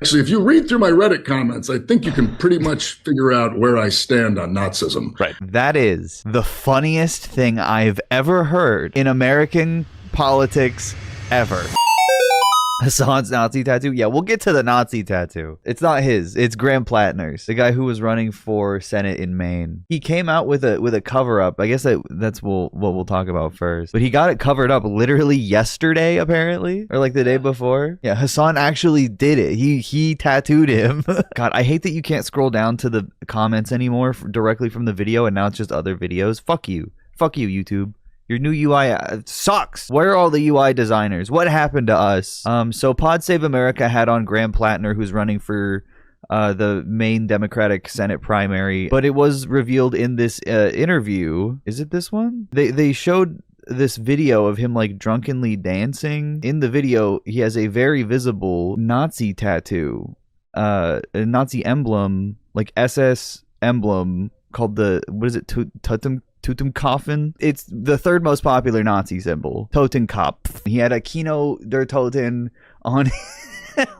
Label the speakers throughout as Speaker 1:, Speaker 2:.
Speaker 1: Actually, if you read through my Reddit comments, I think you can pretty much figure out where I stand on Nazism.
Speaker 2: Right.
Speaker 3: That is the funniest thing I've ever heard in American politics ever. Hassan's Nazi tattoo? Yeah, we'll get to the Nazi tattoo. It's not his. It's Graham Platner's, the guy who was running for Senate in Maine. He came out with a cover-up. I guess that's what we'll talk about first. But he got it covered up literally yesterday, apparently. Or like the day before. Yeah, Hassan actually did it. He tattooed him. God, I hate that you can't scroll down to the comments anymore directly from the video, and now it's just other videos. Fuck you. Fuck you, YouTube. Your new UI sucks. Where are all the UI designers? What happened to us? So Pod Save America had on Graham Platner, who's running for the Maine Democratic Senate primary. But it was revealed in this interview. Is it this one? They showed this video of him like drunkenly dancing. In the video, he has a very visible Nazi tattoo, a Nazi emblem, like SS emblem called the, what is it, Totenkopf. It's the third most popular Nazi symbol, Totenkopf. He had a Kino der Toten on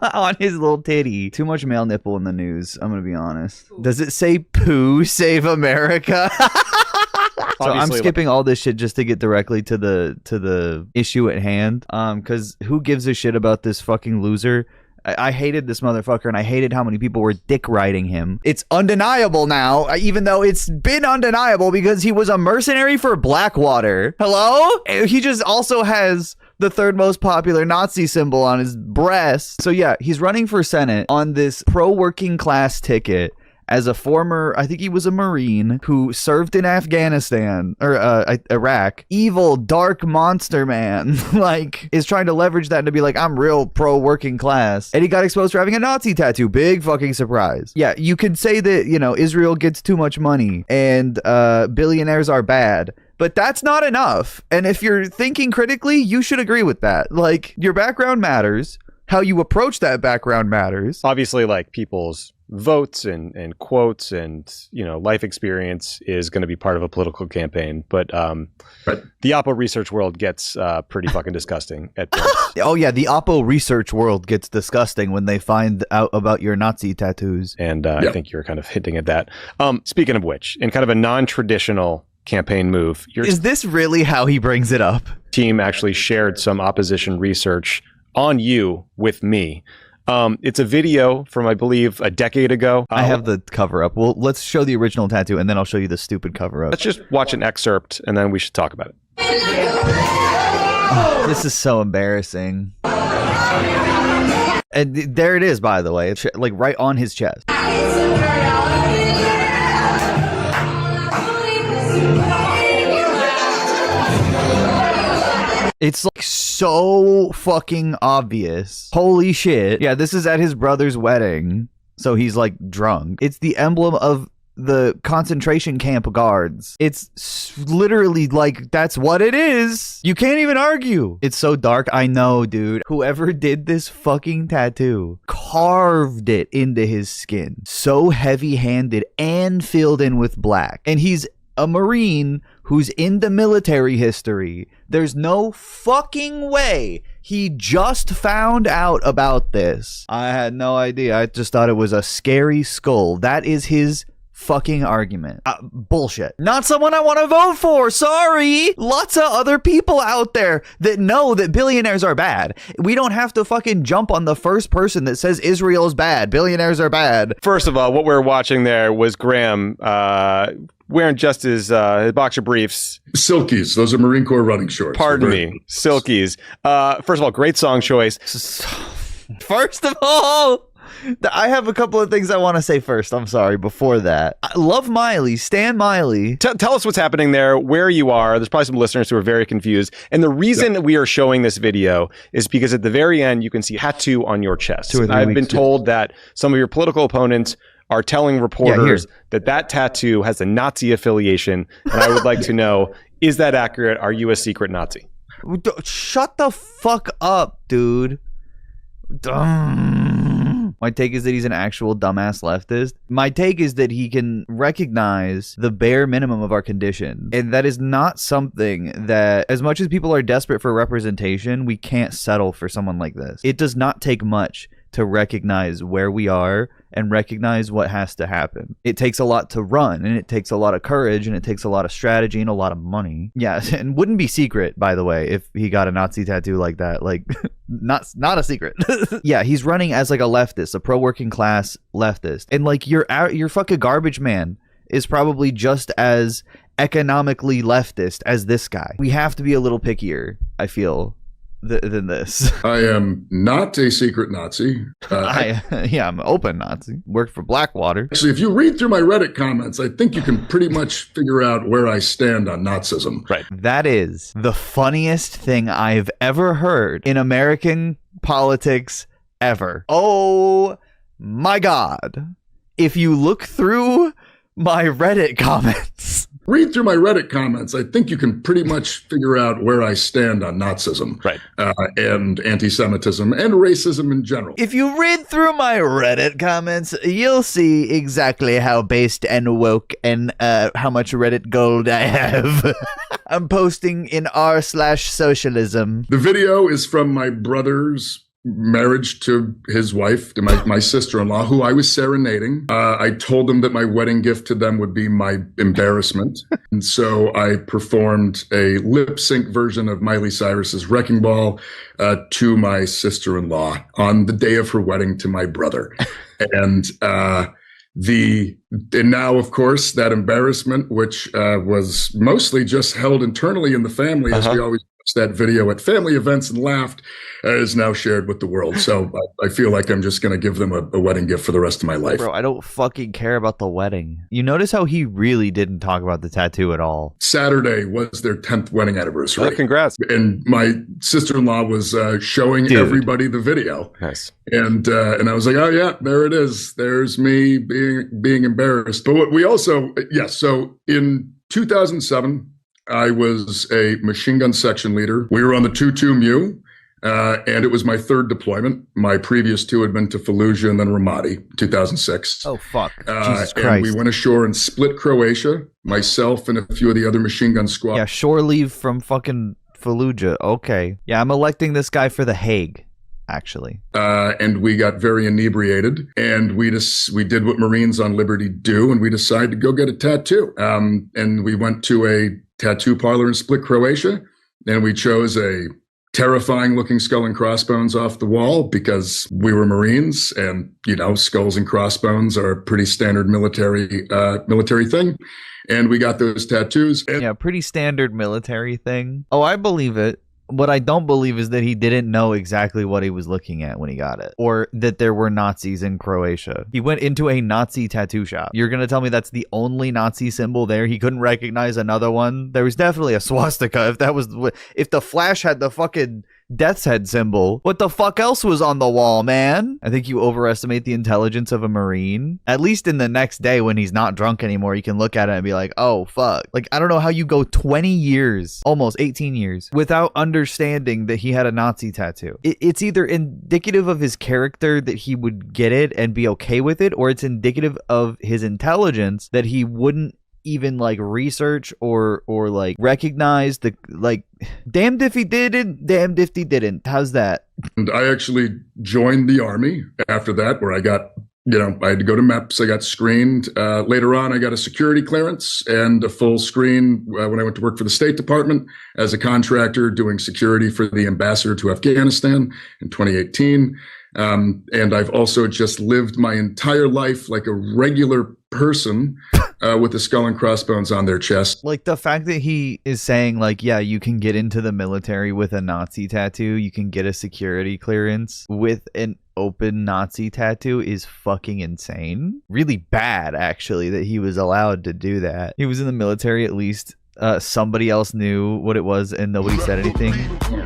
Speaker 3: on his little titty. Too much male nipple in the news, I'm gonna be honest. Does it say "Pooh Save America"? So I'm skipping all this shit just to get directly to the issue at hand. Because who gives a shit about this fucking loser? I hated this motherfucker, and I hated how many people were dick riding him. It's undeniable now, even though it's been undeniable because he was a mercenary for Blackwater. Hello? He just also has the third most popular Nazi symbol on his breast. So yeah, he's running for Senate on this pro-working class ticket as a former, I think he was a Marine who served in Afghanistan or Iraq. Evil, dark monster man, like, is trying to leverage that to be like, I'm real pro working class. And he got exposed for having a Nazi tattoo. Big fucking surprise. Yeah, you could say that, you know, Israel gets too much money and billionaires are bad. But that's not enough. And if you're thinking critically, you should agree with that. Like, your background matters. How you approach that background matters.
Speaker 2: Obviously, like, people's votes and quotes and, you know, life experience is going to be part of a political campaign. But the Oppo research world gets pretty fucking disgusting at points.
Speaker 3: Oh, yeah. The Oppo research world gets disgusting when they find out about your Nazi tattoos.
Speaker 2: And I think you're kind of hinting at that. Speaking of which, in kind of a non-traditional campaign move,
Speaker 3: is this really how he brings it up?
Speaker 2: Team actually shared some opposition research on you with me. It's a video from, I believe, a decade ago.
Speaker 3: I have the cover up. Well, let's show the original tattoo, and then I'll show you the stupid cover up.
Speaker 2: Let's just watch an excerpt, and then we should talk about it.
Speaker 3: Oh, this is so embarrassing. And there it is, by the way. It's like right on his chest. It's like so fucking obvious. Holy shit. Yeah, this is at his brother's wedding. So he's like drunk. It's the emblem of the concentration camp guards. It's literally like, that's what it is. You can't even argue. It's so dark. I know, dude. Whoever did this fucking tattoo carved it into his skin. So heavy-handed and filled in with black. And he's a Marine who's in the military history. There's no fucking way he just found out about this. I had no idea. I just thought it was a scary skull. That is his fucking argument. Bullshit. Not someone I want to vote for. Sorry. Lots of other people out there that know that billionaires are bad. We don't have to fucking jump on the first person that says Israel's bad. Billionaires are bad.
Speaker 2: First of all, what we're watching there was Graham wearing just his boxer briefs.
Speaker 1: Silkies. Those are Marine Corps running shorts.
Speaker 2: Pardon me. Silkies. First of all, great song choice.
Speaker 3: First of all, I have a couple of things I want to say first. I'm sorry. Before that, I love Miley. Stan Miley.
Speaker 2: Tell us what's happening there, where you are. There's probably some listeners who are very confused. And the reason we are showing this video is because at the very end, you can see a tattoo on your chest. I've been told that some of your political opponents are telling reporters that tattoo has a Nazi affiliation. And I would like to know, is that accurate? Are you a secret Nazi?
Speaker 3: Shut the fuck up, dude. My take is that he's an actual dumbass leftist. My take is that he can recognize the bare minimum of our condition. And that is not something that, as much as people are desperate for representation, we can't settle for someone like this. It does not take much to recognize where we are and recognize what has to happen. It takes a lot to run, and it takes a lot of courage, and it takes a lot of strategy and a lot of money. Yeah, and wouldn't be secret, by the way, if he got a Nazi tattoo like that. Like, not a secret. Yeah, he's running as like a leftist, a pro-working class leftist. And like your fucking garbage man is probably just as economically leftist as this guy. We have to be a little pickier, I feel, than this.
Speaker 1: I am not a secret Nazi.
Speaker 3: I'm an open Nazi. Worked for Blackwater.
Speaker 1: Actually, if you read through my Reddit comments, I think you can pretty much figure out where I stand on Nazism.
Speaker 2: Right.
Speaker 3: That is the funniest thing I've ever heard in American politics ever. Oh my God. If you look through my Reddit comments.
Speaker 1: Read through my Reddit comments. I think you can pretty much figure out where I stand on Nazism,
Speaker 2: right,
Speaker 1: and anti-Semitism and racism in general.
Speaker 3: If you read through my Reddit comments, you'll see exactly how based and woke and how much Reddit gold I have. I'm posting in r/socialism.
Speaker 1: The video is from my brother's marriage to his wife, to my sister-in-law, who I was serenading. I told them that my wedding gift to them would be my embarrassment. And so I performed a lip sync version of Miley Cyrus's Wrecking Ball to my sister-in-law on the day of her wedding to my brother. And now, of course, that embarrassment, which was mostly just held internally in the family, as we always watched that video at family events and laughed, is now shared with the world. So I feel like I'm just going to give them a wedding gift for the rest of my life.
Speaker 3: Bro, I don't fucking care about the wedding. You notice how he really didn't talk about the tattoo at all.
Speaker 1: Saturday was their 10th wedding anniversary.
Speaker 2: Oh, congrats.
Speaker 1: And my sister-in-law was showing everybody the video.
Speaker 2: Nice.
Speaker 1: And I was like, oh yeah, there it is. There's me being embarrassed. But what we also, so in 2007, I was a machine gun section leader. We were on the 2-2 Mu. And it was my third deployment. My previous two had been to Fallujah and then Ramadi, 2006.
Speaker 3: Oh, fuck. Jesus Christ.
Speaker 1: And we went ashore in Split, Croatia, myself and a few of the other machine gun squads.
Speaker 3: Yeah, shore leave from fucking Fallujah. Okay. Yeah, I'm electing this guy for The Hague, actually.
Speaker 1: And we got very inebriated, and we did what Marines on liberty do, and we decided to go get a tattoo. And we went to a tattoo parlor in Split, Croatia, and we chose a terrifying looking skull and crossbones off the wall because we were Marines, and skulls and crossbones are a pretty standard military thing, and we got those tattoos.
Speaker 3: Yeah, pretty standard military thing. Oh, I believe it. What I don't believe is that he didn't know exactly what he was looking at when he got it, or that there were Nazis in Croatia. He went into a Nazi tattoo shop. You're going to tell me that's the only Nazi symbol there? He couldn't recognize another one? There was definitely a swastika. If the Flash had the fucking Death's Head symbol, what the fuck else was on the wall, man? I think you overestimate the intelligence of a Marine. At least in the next day when he's not drunk anymore, you can look at it and be like, oh, fuck. Like, I don't know how you go 20 years, almost 18 years, without understanding that he had a Nazi tattoo. It's either indicative of his character that he would get it and be okay with it, or it's indicative of his intelligence that he wouldn't even like research or like recognize the, like, damned if he didn't, damned if he didn't. How's that?
Speaker 1: And I actually joined the Army after that, where I got, I had to go to MEPS. I got screened. Later on, I got a security clearance and a full screen when I went to work for the State Department as a contractor doing security for the ambassador to Afghanistan in 2018. And I've also just lived my entire life like a regular person with the skull and crossbones on their chest.
Speaker 3: Like the fact that he is saying like, yeah, you can get into the military with a Nazi tattoo. You can get a security clearance with an open Nazi tattoo is fucking insane. Really bad, actually, that he was allowed to do that. He was in the military, at least. Somebody else knew what it was and nobody said anything,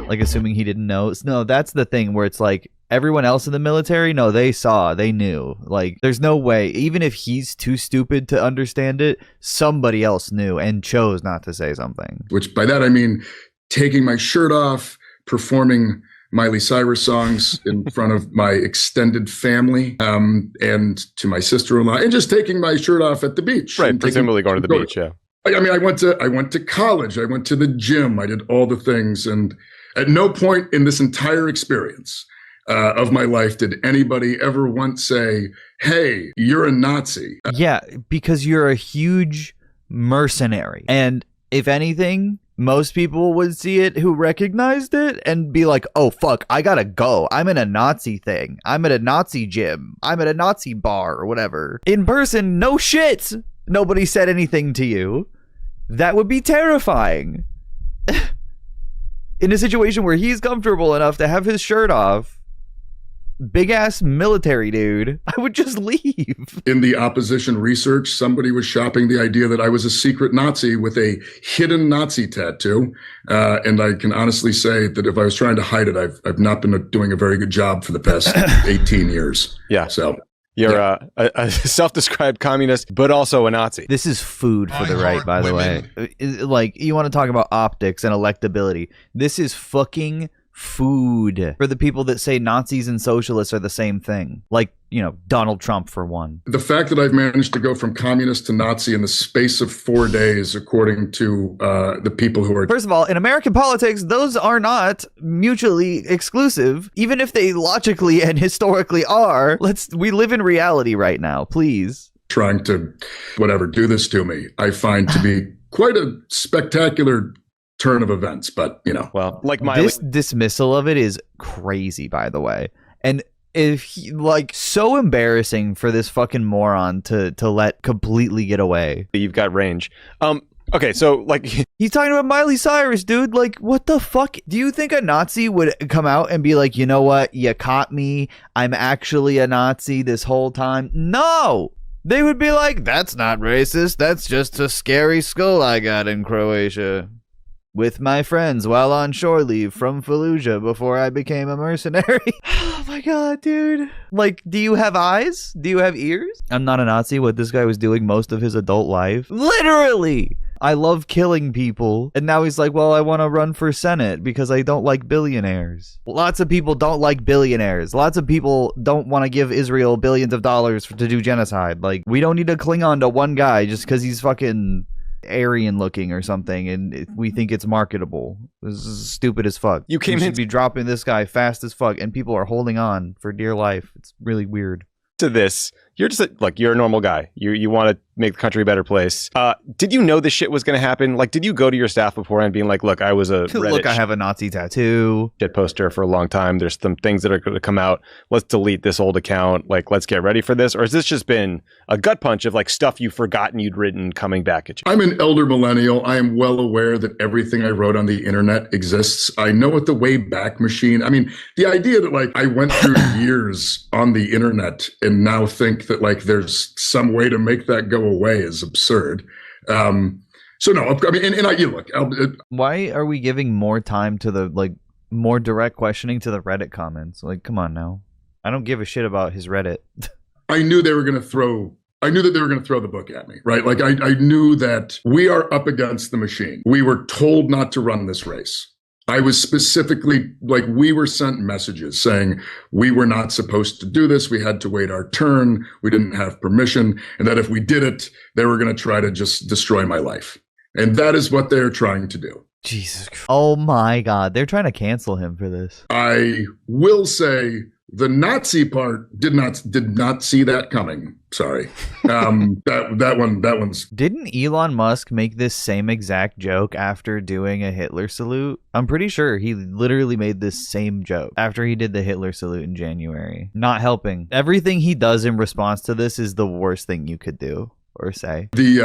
Speaker 3: like assuming he didn't know. No, that's the thing where it's like everyone else in the military, no, they knew. Like, there's no way, even if he's too stupid to understand it, somebody else knew and chose not to say something.
Speaker 1: Which by that I mean taking my shirt off, performing Miley Cyrus songs in front of my extended family, and to my sister-in-law, and just taking my shirt off at the beach.
Speaker 2: Right, presumably going to the beach, yeah.
Speaker 1: I mean, I went to college. I went to the gym. I did all the things. And at no point in this entire experience of my life did anybody ever once say, hey, you're a Nazi.
Speaker 3: Yeah, because you're a huge mercenary. And if anything, most people would see it who recognized it and be like, oh, fuck, I gotta go. I'm in a Nazi thing. I'm at a Nazi gym. I'm at a Nazi bar or whatever. In person, no shit. Nobody said anything to you. That would be terrifying. In a situation where he's comfortable enough to have his shirt off, big ass military dude, I would just leave.
Speaker 1: In the opposition research, somebody was shopping the idea that I was a secret Nazi with a hidden Nazi tattoo. And I can honestly say that if I was trying to hide it, I've not been doing a very good job for the past 18 years.
Speaker 2: Yeah.
Speaker 1: So
Speaker 2: you're a self-described communist, but also a Nazi.
Speaker 3: This is food for the right, by the way. Like, you want to talk about optics and electability. This is fucking food for the people that say Nazis and socialists are the same thing. Like, you know, Donald Trump, for one.
Speaker 1: the fact that I've managed to go from communist to Nazi in the space of 4 days, according to the people who are...
Speaker 3: First of all, in American politics, those are not mutually exclusive, even if they logically and historically are. We live in reality right now, please.
Speaker 1: trying to, whatever, do this to me, I find to be quite a spectacular turn of events. But, you know.
Speaker 2: Well, like my...
Speaker 3: This dismissal of it is crazy, by the way. And if he, like, so embarrassing for this fucking moron to let completely get away.
Speaker 2: You've got range. Okay, so, like...
Speaker 3: He's talking about Miley Cyrus, dude. Like, what the fuck? Do you think a Nazi would come out and be like, you know what? You caught me. I'm actually a Nazi this whole time. No! They would be like, that's not racist. That's just a scary skull I got in Croatia with my friends while on shore leave from Fallujah before I became a mercenary. Oh my god, dude. Like, do you have eyes? Do you have ears? I'm not a Nazi, what this guy was doing most of his adult life. Literally! I love killing people. And now he's like, well, I want to run for Senate because I don't like billionaires. Lots of people don't like billionaires. Lots of people don't want to give Israel billions of dollars to do genocide. Like, we don't need to cling on to one guy just because he's fucking Aryan looking or something and we think it's marketable. This is stupid as fuck. You should be dropping this guy fast as fuck and people are holding on for dear life. It's really weird.
Speaker 2: To this, you're just you're a normal guy. You want to make the country a better place. Did you know this shit was going to happen? Like, did you go to your staff beforehand being like, look, I was a Reddit
Speaker 3: look, I have a Nazi tattoo
Speaker 2: shit poster for a long time. There's some things that are going to come out. Let's delete this old account. Like, let's get ready for this. Or has this just been a gut punch of like stuff you've forgotten you'd written coming back at you?
Speaker 1: I'm an elder millennial. I am well aware that everything I wrote on the internet exists. I know what the Wayback Machine. I mean, the idea that like I went through years on the internet and now think that like there's some way to make that go away is absurd. So no, I mean, and you look.
Speaker 3: Why are we giving more time to the like more direct questioning to the Reddit comments? Like, come on now. I don't give a shit about his Reddit.
Speaker 1: I knew they were going to throw. I knew that they were going to throw the book at me, right? Like I knew that we are up against the machine. We were told not to run this race. I was specifically, like, we were sent messages saying we were not supposed to do this. We had to wait our turn. We didn't have permission. And that if we did it, they were going to try to just destroy my life. And that is what they're trying to do.
Speaker 3: Jesus Christ. Oh my God. They're trying to cancel him for this.
Speaker 1: I will say the Nazi part did not see that coming. Sorry. That one's.
Speaker 3: Didn't Elon Musk make this same exact joke after doing a Hitler salute? I'm pretty sure he literally made this same joke after he did the Hitler salute in January. Not helping. Everything he does in response to this is the worst thing you could do or say. Early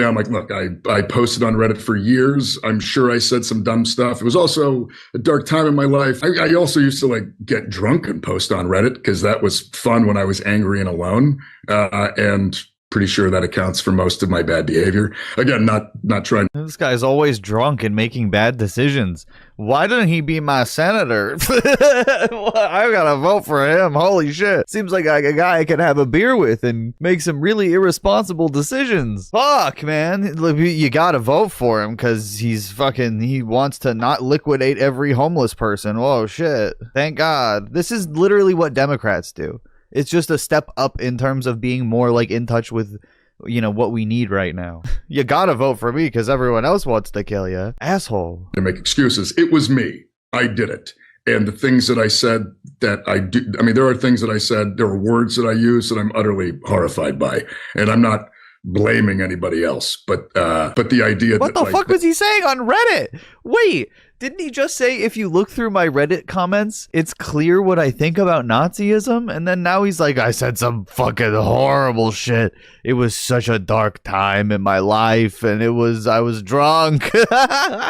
Speaker 3: on, like, look, I posted on Reddit for years. I'm sure I said some dumb stuff. It was also a dark time in my life. I also used to like get drunk and post on Reddit because that was fun when I was angry and alone. And pretty sure that accounts for most of my bad behavior. Again, not trying. This guy's always drunk and making bad decisions. Why doesn't he be my senator? I gotta vote for him. Holy shit. Seems like a guy I can have a beer with and make some really irresponsible decisions. Fuck, man. You gotta vote for him because he wants to not liquidate every homeless person. Oh shit. Thank God. This is literally what Democrats do. It's just a step up in terms of being more like in touch with, you know, what we need right now. You gotta vote for me because everyone else wants to kill you. Asshole.
Speaker 1: To make excuses. It was me. I did it. And the things that I said that I do, I mean, there are things that I said, there are words that I use that I'm utterly horrified by. And I'm not blaming anybody else, but the idea
Speaker 3: what
Speaker 1: that
Speaker 3: the fuck was he saying on Reddit? Wait, didn't he just say if you look through my Reddit comments, it's clear what I think about Nazism? And then now he's like, I said some fucking horrible shit. It was such a dark time in my life, and I was drunk.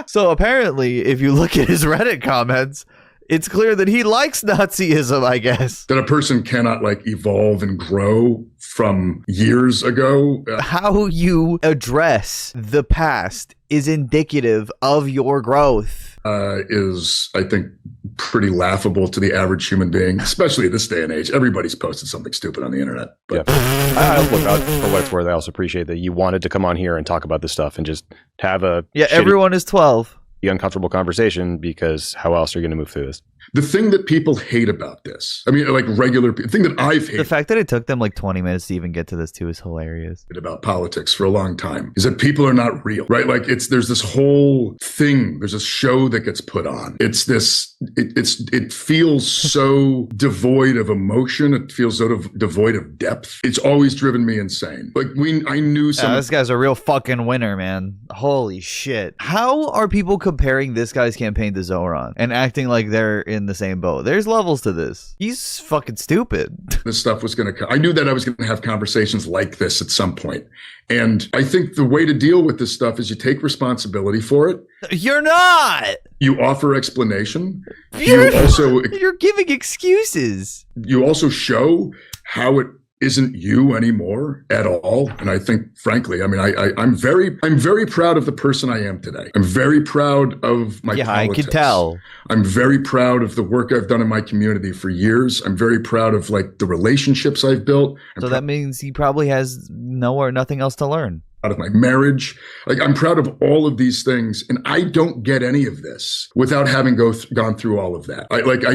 Speaker 3: So apparently, if you look at his Reddit comments, it's clear that he likes Nazism, I guess.
Speaker 1: That a person cannot like evolve and grow from years ago.
Speaker 3: How you address the past is indicative of your growth.
Speaker 1: Is, I think, pretty laughable to the average human being, especially at this day and age. Everybody's posted something stupid on the internet. But.
Speaker 2: Yeah. Look, for what it's worth, I also appreciate that you wanted to come on here and talk about this stuff and just have a
Speaker 3: everyone is 12.
Speaker 2: Uncomfortable conversation, because how else are you going to move through this?
Speaker 1: The thing that people hate about this, I mean, like regular people, the thing that I've hated.
Speaker 3: The fact that it took them like 20 minutes to even get to this too is hilarious.
Speaker 1: About politics for a long time is that people are not real, right? Like there's this whole thing, there's this show that gets put on. It feels so devoid of emotion. It feels sort of devoid of depth. It's always driven me insane. Like I knew some.
Speaker 3: This guy's a real fucking winner, man. Holy shit. How are people comparing this guy's campaign to Zoran and acting like they're in the same boat? There's levels to this. He's fucking stupid.
Speaker 1: This stuff was going to come. I knew that I was going to have conversations like this at some point. And I think the way to deal with this stuff is you take responsibility for it.
Speaker 3: You're not.
Speaker 1: You offer explanation.
Speaker 3: You're giving excuses.
Speaker 1: You also show how it isn't you anymore at all. And I think, frankly, I mean, I'm very proud of the person I am today. I'm very proud of my politics.
Speaker 3: I can tell.
Speaker 1: I'm very proud of the work I've done in my community for years. I'm very proud of like the relationships I've built.
Speaker 3: So that means he probably has nothing else to learn.
Speaker 1: Out of my marriage. Like I'm proud of all of these things. And I don't get any of this without having gone through all of that. I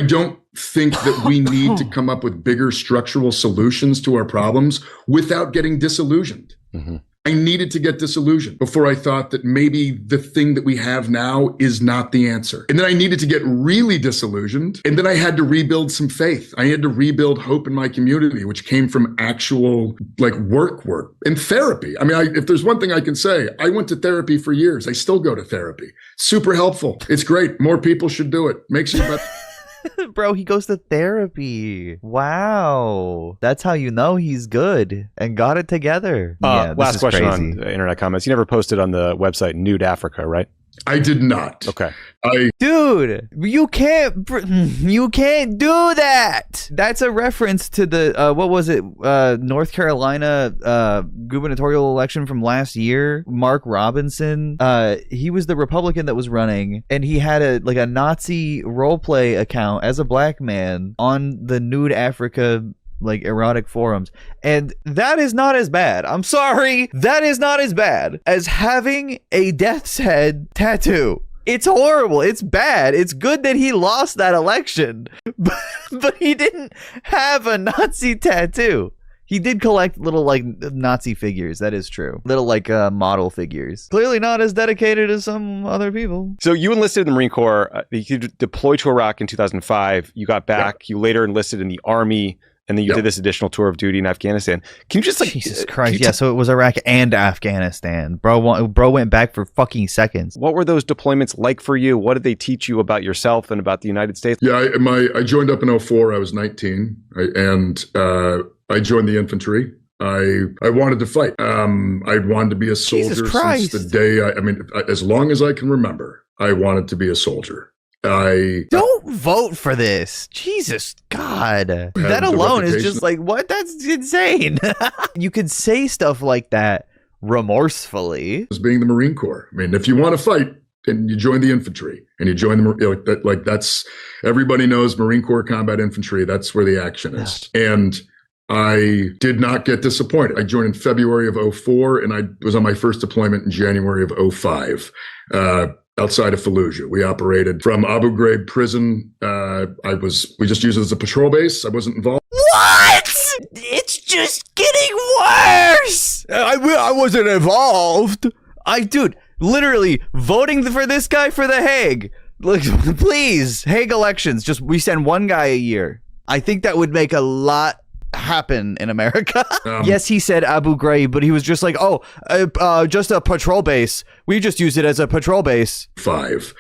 Speaker 1: don't think that we need to come up with bigger structural solutions to our problems without getting disillusioned. Mm-hmm. I needed to get disillusioned before I thought that maybe the thing that we have now is not the answer. And then I needed to get really disillusioned. And then I had to rebuild some faith. I had to rebuild hope in my community, which came from actual like work and therapy. I mean, if there's one thing I can say, I went to therapy for years. I still go to therapy. Super helpful. It's great. More people should do it. Makes you better.
Speaker 3: Bro, he goes to therapy. Wow. That's how you know he's good and got it together.
Speaker 2: Last question on internet comments. You never posted on the website Nude Africa, right?
Speaker 1: I did not.
Speaker 2: Okay.
Speaker 3: Dude, you can't do that. That's a reference to the what was it? North Carolina gubernatorial election from last year. Mark Robinson. He was the Republican that was running, and he had a Nazi roleplay account as a black man on the Nude Africa like erotic forums, and that is not as bad. I'm sorry, that is not as bad as having a death's head tattoo. It's horrible. It's bad. It's good that he lost that election, but he didn't have a Nazi tattoo. He did collect little like Nazi figures. That is true. Little like model figures. Clearly not as dedicated as some other people.
Speaker 2: So you enlisted in the Marine Corps. You deployed to Iraq in 2005. You got back. You later enlisted in the Army. And then you did this additional tour of duty in Afghanistan. Can you just
Speaker 3: Jesus Christ? Yeah, so it was Iraq and Afghanistan. Bro went back for fucking seconds.
Speaker 2: What were those deployments like for you? What did they teach you about yourself and about the United States?
Speaker 1: Yeah, I joined up in 2004. I was 19, and I joined the infantry. I wanted to fight. I wanted to be a soldier since the day. As long as I can remember, I wanted to be a soldier.
Speaker 3: Don't vote for this. Jesus God. That alone is just like, what? That's insane. You could say stuff like that remorsefully.
Speaker 1: As being the Marine Corps. I mean, if you want to fight, then you join the infantry and you join the that's everybody knows Marine Corps combat infantry. That's where the action is. Yeah. And I did not get disappointed. I joined in February of 2004 and I was on my first deployment in January of 2005. Outside of Fallujah. We operated from Abu Ghraib prison. We just used it as a patrol base. I wasn't involved.
Speaker 3: What? It's just getting worse. I wasn't involved. Dude, literally voting for this guy for The Hague. Look, please, Hague elections. Just we send one guy a year. I think that would make a lot happen in America. Yes, he said Abu Ghraib, but he was just like, just a patrol base. We just use it as a patrol base.
Speaker 1: 5.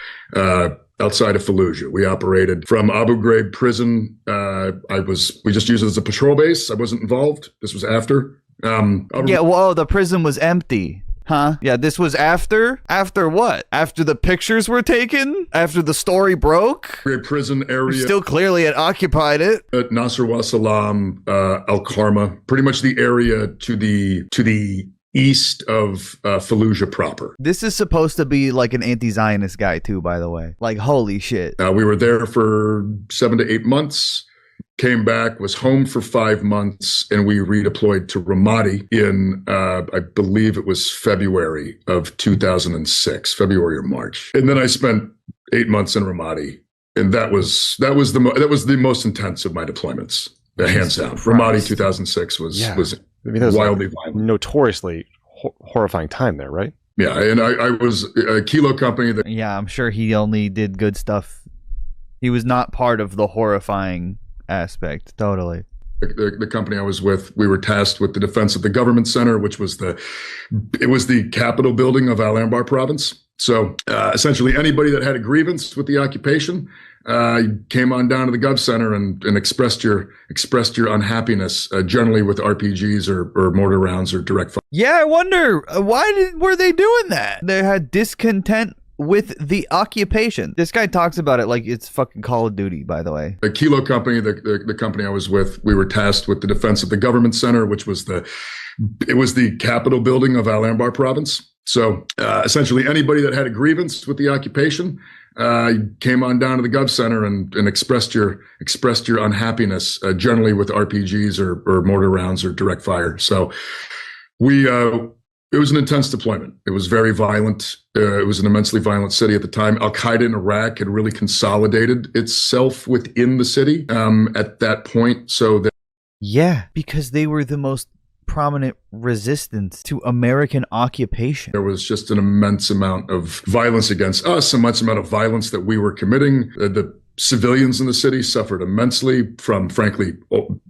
Speaker 1: Outside of Fallujah, we operated from Abu Ghraib prison. We just used it as a patrol base. I wasn't involved. This was after.
Speaker 3: The prison was empty. Huh? Yeah, this was after? After what? After the pictures were taken? After the story broke?
Speaker 1: Prison area.
Speaker 3: Still clearly had occupied it.
Speaker 1: At Nasr wa Salam, Al-Karma, pretty much the area to the east of Fallujah proper.
Speaker 3: This is supposed to be like an anti-Zionist guy too, by the way. Like, holy shit.
Speaker 1: We were there for 7 to 8 months. Came back, was home for 5 months, and we redeployed to Ramadi in, I believe it was February of 2006, February or March. And then I spent 8 months in Ramadi, and that was the most intense of my deployments, hands down. Ramadi 2006 was wildly violent,
Speaker 2: notoriously horrifying time there, right?
Speaker 1: Yeah, and I was a Kilo company that.
Speaker 3: Yeah, I'm sure he only did good stuff. He was not part of the horrifying aspect. Totally.
Speaker 1: The company I was with, we were tasked with the defense of the government center, which was the Capitol building of Al Anbar province. So essentially anybody that had a grievance with the occupation came on down to the Gov Center and expressed your unhappiness, generally with RPGs or mortar rounds or direct fire.
Speaker 3: Yeah, I wonder were they doing that? They had discontent with the occupation. This guy talks about it like it's fucking Call of Duty, by the way.
Speaker 1: The Kilo company, the company I was with, we were tasked with the defense of the government center, which was the Capitol building of Al Anbar province. So essentially anybody that had a grievance with the occupation came on down to the Gov Center and expressed your unhappiness, generally with RPGs or mortar rounds or direct fire. So it was an intense deployment. It was very violent. It was an immensely violent city at the time. Al-Qaeda in Iraq had really consolidated itself within the city at that point.
Speaker 3: Yeah, because they were the most prominent resistance to American occupation.
Speaker 1: There was just an immense amount of violence against us, immense amount of violence that we were committing. The civilians in the city suffered immensely from, frankly,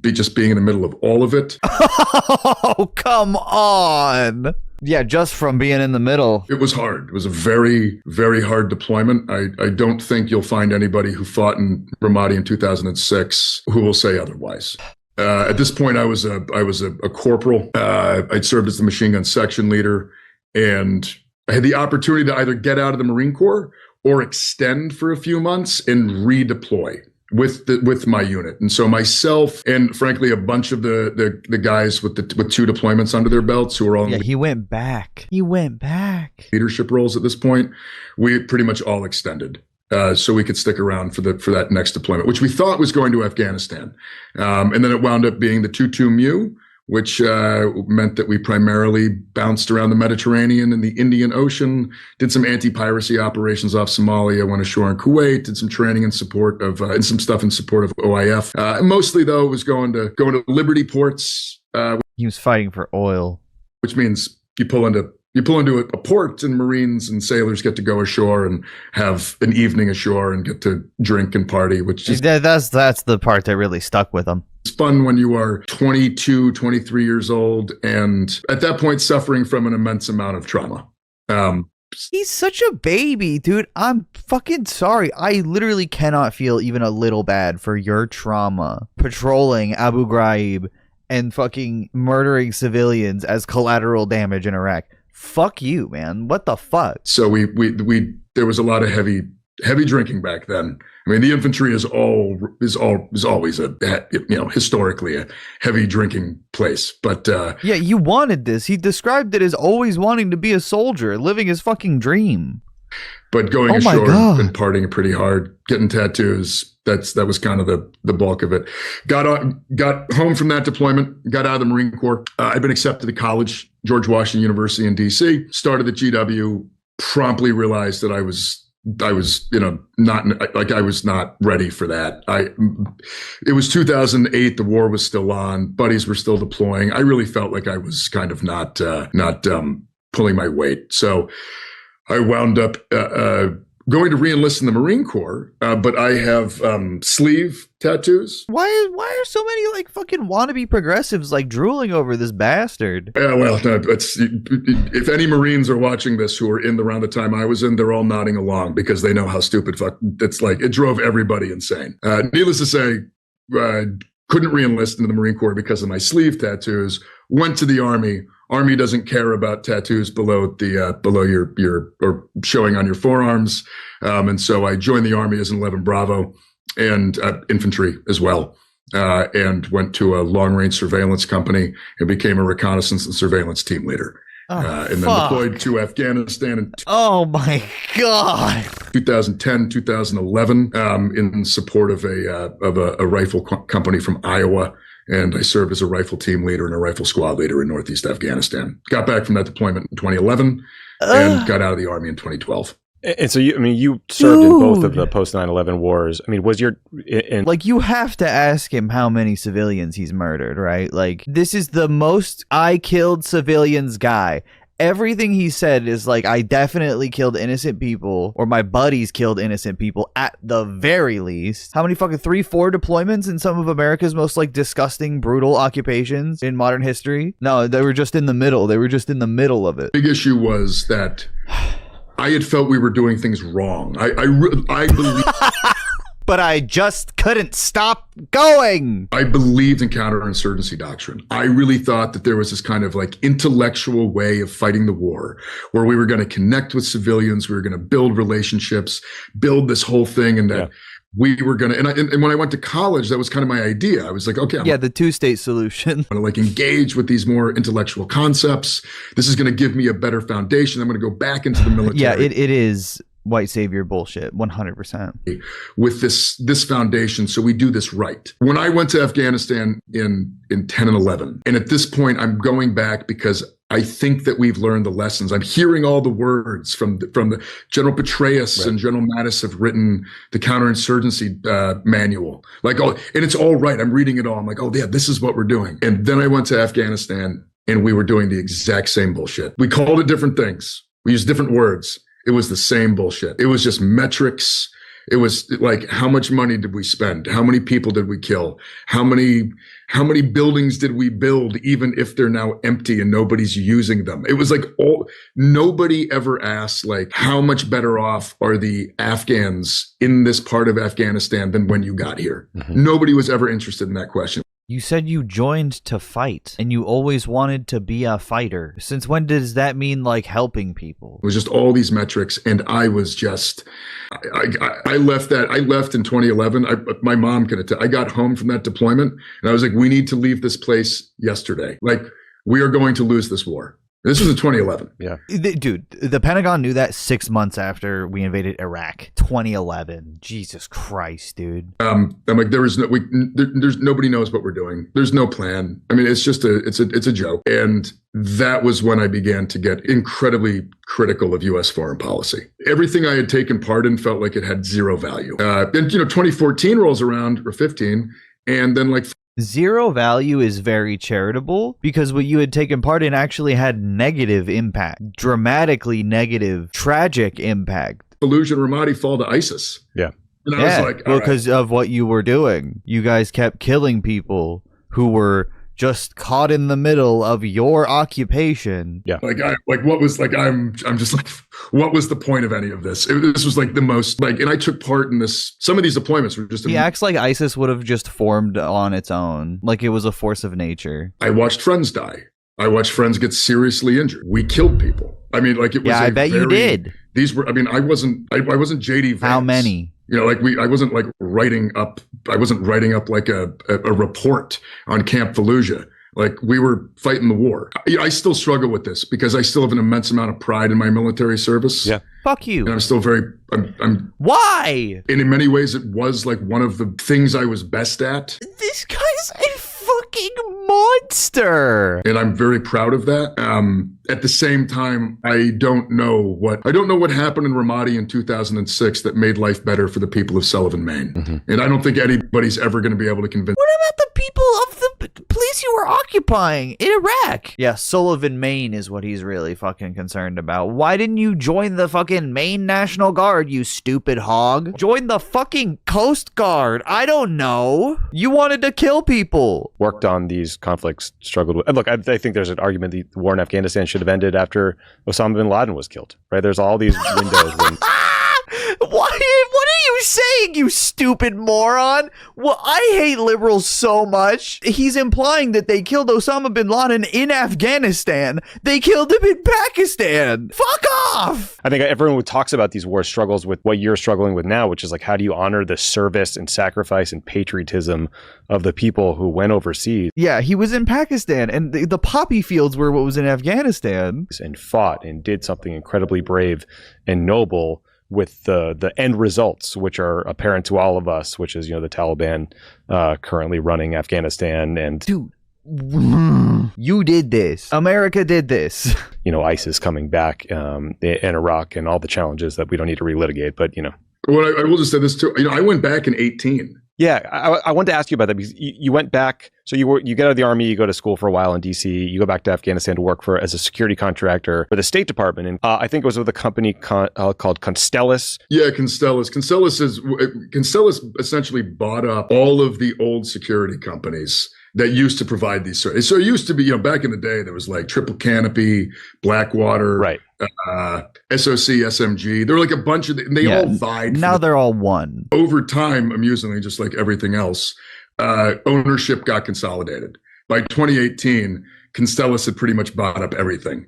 Speaker 1: just being in the middle of all of it.
Speaker 3: Oh, come on. Yeah, just from being in the middle.
Speaker 1: It was hard. It was a very, very hard deployment. I don't think you'll find anybody who fought in Ramadi in 2006 who will say otherwise. At this point, I was a corporal. I'd served as the machine gun section leader, and I had the opportunity to either get out of the Marine Corps or extend for a few months and redeploy with my unit. And so myself and frankly a bunch of the guys with 2 deployments under their belts who were all
Speaker 3: he went back
Speaker 1: leadership roles at this point, we pretty much all extended so we could stick around for that next deployment, which we thought was going to Afghanistan, and then it wound up being the 2-2 Mu, which meant that we primarily bounced around the Mediterranean and the Indian Ocean, did some anti-piracy operations off Somalia, went ashore in Kuwait, did some training in support of, and some stuff in support of OIF. Mostly, though, it was going to Liberty ports.
Speaker 3: He was fighting for oil.
Speaker 1: Which means you pull into a port and Marines and sailors get to go ashore and have an evening ashore and get to drink and party, which is...
Speaker 3: That's the part that really stuck with him.
Speaker 1: It's fun when you are 22, 23 years old, and at that point suffering from an immense amount of trauma.
Speaker 3: He's such a baby, dude. I'm fucking sorry. I literally cannot feel even a little bad for your trauma patrolling Abu Ghraib and fucking murdering civilians as collateral damage in Iraq. Fuck you, man. What the fuck?
Speaker 1: So we there was a lot of heavy drinking back then. I mean, the infantry is always historically a heavy drinking place. But
Speaker 3: yeah, you wanted this. He described it as always wanting to be a soldier, living his fucking dream.
Speaker 1: But going ashore and partying pretty hard, getting tattoos, that was kind of the bulk of it. Got home from that deployment, got out of the Marine Corps. I'd been accepted to college, George Washington University in DC, started the GW, promptly realized that I was not ready for that. It was 2008. The war was still on. Buddies were still deploying. I really felt like I was kind of not pulling my weight. So I wound up going to re-enlist in the Marine Corps, but I have sleeve tattoos.
Speaker 3: Why are so many like fucking wannabe progressives like drooling over this bastard?
Speaker 1: Yeah, well, no, if any Marines are watching this who are in around the time I was in, they're all nodding along because they know how stupid it's like. It drove everybody insane. Needless to say, couldn't re-enlist into the Marine Corps because of my sleeve tattoos. Went to the Army. Army doesn't care about tattoos below your or showing on your forearms, and so I joined the Army as an 11 Bravo and infantry as well, and went to a long-range surveillance company and became a reconnaissance and surveillance team leader. And then deployed to Afghanistan in
Speaker 3: oh my god
Speaker 1: 2010, 2011 in support of a rifle company from Iowa. And I served as a rifle team leader and a rifle squad leader in Northeast Afghanistan. Got back from that deployment in 2011 and got out of the Army in 2012.
Speaker 2: And so you served in both of the post 9/11 wars. I mean, was your
Speaker 3: like, you have to ask him how many civilians he's murdered, right? Like, this is the most I killed civilians guy. Everything he said is like, I definitely killed innocent people, or my buddies killed innocent people at the very least. How many fucking 3-4 deployments in some of America's most like disgusting, brutal occupations in modern history? No, they were just in the middle. They were just in the middle of it.
Speaker 1: Big issue was that I had felt we were doing things wrong. I believe.
Speaker 3: But I just couldn't stop going.
Speaker 1: I believed in counterinsurgency doctrine. I really thought that there was this kind of like intellectual way of fighting the war where we were going to connect with civilians. We were going to build relationships, build this whole thing. And that we were going to, and when I went to college, that was kind of my idea. I was like, okay,
Speaker 3: the two-state solution.
Speaker 1: I'm going to like engage with these more intellectual concepts. This is going to give me a better foundation. I'm going to go back into the military.
Speaker 3: Yeah, it is white savior bullshit, 100%.
Speaker 1: With this foundation, so we do this right. When I went to Afghanistan in 10 and 11, and at this point, I'm going back because I think that we've learned the lessons. I'm hearing all the words from the General Petraeus and General Mattis have written the counterinsurgency manual. Like, and it's all right. I'm reading it all. I'm like, oh yeah, this is what we're doing. And then I went to Afghanistan, and we were doing the exact same bullshit. We called it different things. We used different words. It was the same bullshit. It was just metrics. It was like, how much money did we spend? How many people did we kill? How many buildings did we build, even if they're now empty and nobody's using them? It was like nobody ever asked, like, how much better off are the Afghans in this part of Afghanistan than when you got here? Mm-hmm. Nobody was ever interested in that question.
Speaker 3: You said you joined to fight, and you always wanted to be a fighter. Since when does that mean, like, helping people?
Speaker 1: It was just all these metrics, and I was just, I left in 2011. My mom could attest. I got home from that deployment, and I was like, we need to leave this place yesterday. Like, we are going to lose this war. This was in 2011.
Speaker 2: Yeah.
Speaker 3: Dude, the Pentagon knew that 6 months after we invaded Iraq. 2011. Jesus Christ, dude.
Speaker 1: I'm like, there's nobody knows what we're doing. There's no plan. I mean, it's just it's a joke. And that was when I began to get incredibly critical of U.S. foreign policy. Everything I had taken part in felt like it had zero value. And 2014 rolls around, or 15, and then like,
Speaker 3: zero value is very charitable, because what you had taken part in actually had negative impact, dramatically negative, tragic impact.
Speaker 1: Fallujah and Ramadi fall to ISIS.
Speaker 2: Yeah.
Speaker 1: And I was like,
Speaker 3: because of what you were doing. You guys kept killing people who were just caught in the middle of your occupation.
Speaker 2: Yeah.
Speaker 1: I'm just like, what was the point of any of this? This was like the most, like, and I took part in this. Some of these deployments were just.
Speaker 3: He acts like ISIS would have just formed on its own, like it was a force of nature.
Speaker 1: I watched friends die. I watched friends get seriously injured. We killed people. I mean, like, it was.
Speaker 3: Yeah, I bet you did.
Speaker 1: These were. I mean, I wasn't JD Vance.
Speaker 3: How many?
Speaker 1: I wasn't like writing up like a report on Camp Fallujah. Like, we were fighting the war. I still struggle with this because I still have an immense amount of pride in my military service.
Speaker 2: Yeah.
Speaker 3: Fuck you.
Speaker 1: And I'm still I'm
Speaker 3: Why?
Speaker 1: And in many ways, it was like one of the things I was best at.
Speaker 3: This guy's a fucking monster.
Speaker 1: And I'm very proud of that. At the same time, I don't know what happened in Ramadi in 2006 that made life better for the people of Sullivan, Maine. Mm-hmm. And I don't think anybody's ever going to be able to convince.
Speaker 3: What about the people of the place you were occupying? occupying in Iraq. Yeah, Sullivan, Maine is what he's really fucking concerned about. Why didn't you join the fucking Maine National Guard, you stupid hog? Join the fucking Coast Guard. I don't know. You wanted to kill people.
Speaker 2: Worked on these conflicts, struggled with. And look, I think there's an argument the war in Afghanistan should have ended after Osama bin Laden was killed, right? There's all these windows.
Speaker 3: What are you saying, you stupid moron? Well, I hate liberals so much. He's implying that they killed Osama bin Laden in Afghanistan. They killed him in Pakistan. Fuck off!
Speaker 2: I think everyone who talks about these war struggles with what you're struggling with now, which is like, how do you honor the service and sacrifice and patriotism of the people who went overseas?
Speaker 3: Yeah, he was in Pakistan, and the poppy fields were what was in Afghanistan.
Speaker 2: And fought and did something incredibly brave and noble with the end results, which are apparent to all of us, which is, the Taliban currently running Afghanistan. And
Speaker 3: dude, you did this. America did this.
Speaker 2: ISIS coming back in Iraq and all the challenges that we don't need to relitigate. But,
Speaker 1: Well, I will just say this too. I went back in 2018.
Speaker 2: Yeah, I wanted to ask you about that because you went back. So you get out of the Army, you go to school for a while in DC, you go back to Afghanistan to work as a security contractor for the State Department, and I think it was with a company called Constellus.
Speaker 1: Yeah, Constellus. Constellus essentially bought up all of the old security companies that used to provide these services. So it used to be, back in the day, there was like Triple Canopy, Blackwater,
Speaker 2: right.
Speaker 1: SOC, SMG. There were like a bunch of, they all vied.
Speaker 3: Now they're all one.
Speaker 1: Over time, amusingly, just like everything else, ownership got consolidated. By 2018, Constellus had pretty much bought up everything.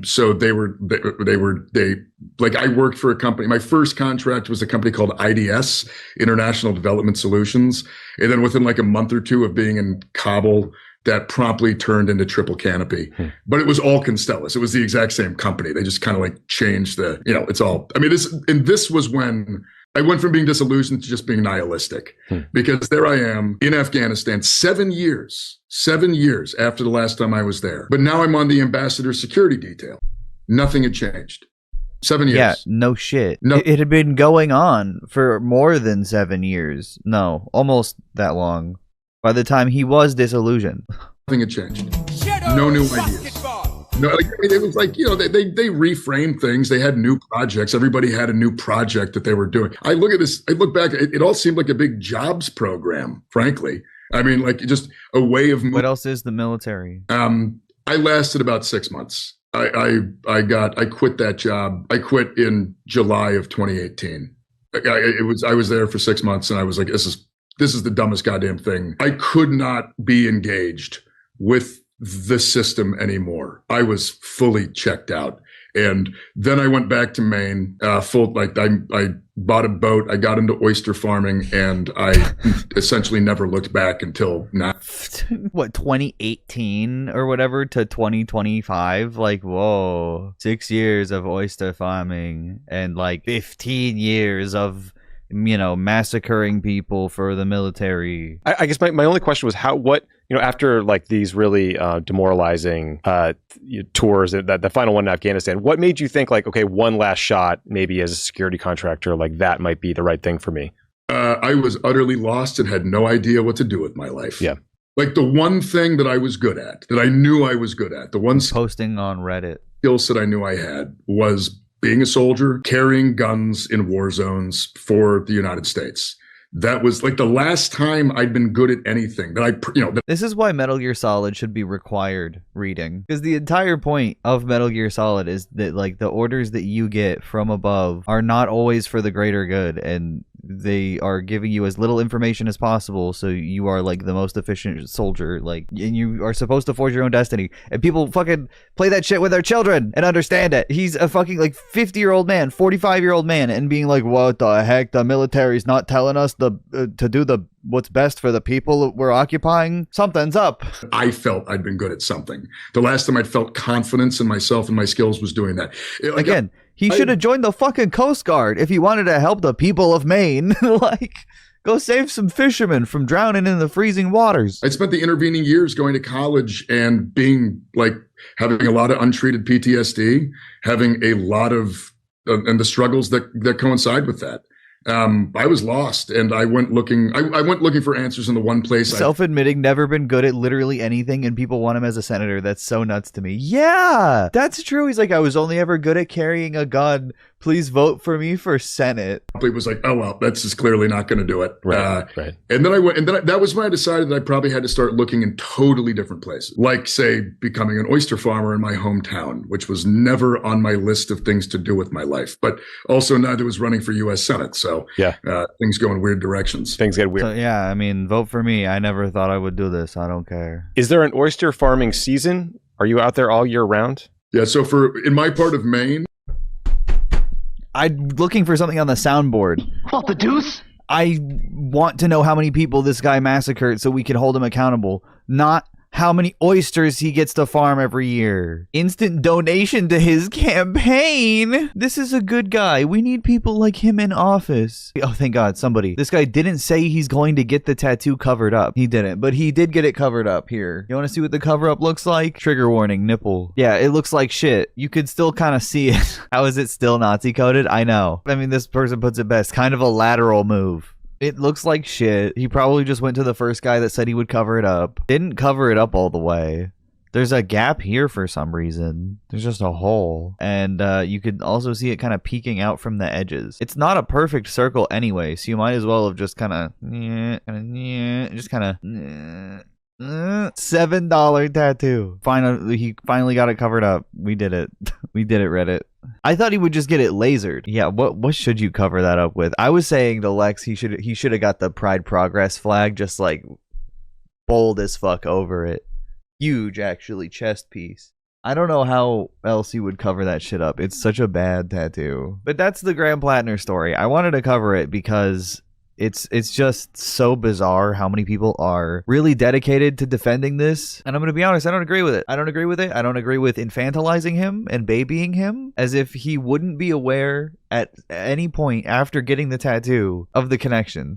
Speaker 1: So they I worked for a company. My first contract was a company called IDS, International Development Solutions. And then within like a month or two of being in Kabul, that promptly turned into Triple Canopy. But it was all Constellus. It was the exact same company. They just kind of like changed it's all, this was when I went from being disillusioned to just being nihilistic, because there I am in Afghanistan 7 years after the last time I was there. But now I'm on the ambassador security detail. Nothing had changed. 7 years.
Speaker 3: Yeah, no shit.
Speaker 1: No.
Speaker 3: It had been going on for more than 7 years. No, almost that long. By the time he was disillusioned.
Speaker 1: Nothing had changed. No new ideas. No, it was like, they reframed things. They had new projects. Everybody had a new project that they were doing. I look at this, I look back, it all seemed like a big jobs program, frankly. Like just a way of moving.
Speaker 3: What else is the military?
Speaker 1: I lasted about 6 months. I quit that job. I quit in July of 2018. I was there for 6 months and I was like, this is the dumbest goddamn thing. I could not be engaged with the system anymore. I was fully checked out. And then I went back to Maine, I bought a boat, I got into oyster farming, and I essentially never looked back until now.
Speaker 3: What, 2018 or whatever to 2025? Like, whoa, 6 years of oyster farming and like 15 years of massacring people for the military.
Speaker 2: I guess my only question was after like these really demoralizing tours, that final one in Afghanistan, what made you think like, okay, one last shot, maybe as a security contractor, like that might be the right thing for me?
Speaker 1: I was utterly lost and had no idea what to do with my life.
Speaker 2: Yeah.
Speaker 1: Like the one thing that I was good at, that I knew I was good at, the one
Speaker 3: posting on Reddit
Speaker 1: skill set I knew I had was being a soldier, carrying guns in war zones for the United States. That was like the last time I'd been good at anything
Speaker 3: This is why Metal Gear Solid should be required reading. Because the entire point of Metal Gear Solid is that like the orders that you get from above are not always for the greater good, and they are giving you as little information as possible so you are like the most efficient soldier, and you are supposed to forge your own destiny, and people fucking play that shit with their children and understand it. He's a fucking like 50-year-old man, 45-year-old man, and being like, what the heck, the military's not telling us to do what's best for the people that we're occupying. Something's up.
Speaker 1: I felt I'd been good at something. The last time I'd felt confidence in myself and my skills was doing that.
Speaker 3: He should have joined the fucking Coast Guard if he wanted to help the people of Maine. Go save some fishermen from drowning in the freezing waters.
Speaker 1: I spent the intervening years going to college and being having a lot of untreated PTSD, having a lot of, and the struggles that coincide with that. I was lost, and I went looking. I went looking for answers in the one place.
Speaker 3: Self-admitting, never been good at literally anything, and people want him as a senator. That's so nuts to me. Yeah, that's true. He's like, I was only ever good at carrying a gun. Please vote for me for Senate.
Speaker 1: It was like, oh well, that's just clearly not going to do it.
Speaker 2: Right.
Speaker 1: And then I went, and then that was when I decided that I probably had to start looking in totally different places, like say becoming an oyster farmer in my hometown, which was never on my list of things to do with my life. But also neither was running for U.S. Senate. So things go in weird directions.
Speaker 2: Things get weird.
Speaker 3: So, yeah, I mean, vote for me. I never thought I would do this. I don't care.
Speaker 2: Is there an oyster farming season? Are you out there all year round?
Speaker 1: Yeah. So in my part of Maine,
Speaker 3: I'm looking for something on the soundboard.
Speaker 4: What the deuce?
Speaker 3: I want to know how many people this guy massacred so we can hold him accountable, not how many oysters he gets to farm every year. Instant donation to his campaign. This is a good guy. We need people like him in office. Oh, thank God, somebody. This guy didn't say he's going to get the tattoo covered up. He didn't, but he did get it covered up here. You want to see what the cover up looks like? Trigger warning, nipple. Yeah, it looks like shit. You could still kind of see it. How is it still Nazi coded? I know. I mean, this person puts it best. Kind of a lateral move. It looks like shit. He probably just went to the first guy that said he would cover it up. Didn't cover it up all the way. There's a gap here for some reason. There's just a hole. And you could also see it kind of peeking out from the edges. It's not a perfect circle anyway, so you might as well have just kind of... just kind of... $7 tattoo. He finally got it covered up. We did it. We did it, Reddit. I thought he would just get it lasered. Yeah, what should you cover that up with? I was saying to Lex he should have got the Pride Progress flag just like bold as fuck over it. Huge, actually, chest piece. I don't know how else he would cover that shit up. It's such a bad tattoo. But that's the Graham Platner story. I wanted to cover it because it's just so bizarre how many people are really dedicated to defending this. And I'm going to be honest, I don't agree with it. I don't agree with it. I don't agree with infantilizing him and babying him as if he wouldn't be aware at any point after getting the tattoo of the connection.